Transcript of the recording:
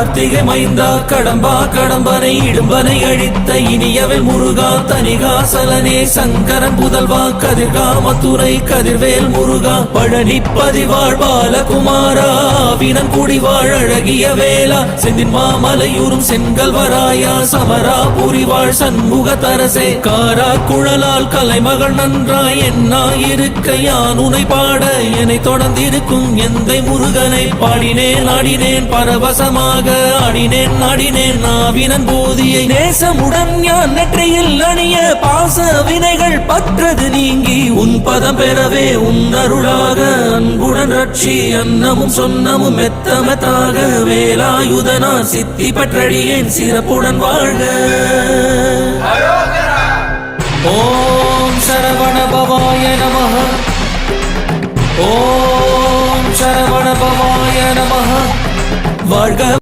கார்த்திகை மைந்தா கடம்பா கடம்பனை இடும்பனை அழித்த இனியவள் முருகா தனிகாசலனே சங்கரன் புதல்வா கதிர்காமத்துறை கதிர்வேல் முருகா பழனி பதிவாழ் பாலகுமாரா வினன் குடிவாழ் அழகிய வேளா செந்தின் மாமலையூரும் செங்கல்வராயா சமரா புரிவாழ் சண்முக தரசே காரா குழலால் கலைமகள் நன்றாய் என்னா இருக்க யான் உனை பாட என்னை தொடர்ந்திருக்கும் எந்தை முருகனை பாடினேன் ஆடினேன் பரவசமாக ஆடினேன் ஆடினேன் நாவினன் போதியை நேசமுடன் ஞான் நெற்றியில் அணிய பாச வினைகள் பற்றது நீங்கி உன் பதம் பெறவே உன் அருளாக அன்புடன் ரட்சி அன்னமும் சொன்னமும் மெத்தமத்தாக வேலாயுதனா சித்தி பற்றடியேன் சிறப்புடன் வாழ்க. ஓம் சரவண பவாய நமஹ. ஓம் சரவண பவாய நமஹ. வாழ்க.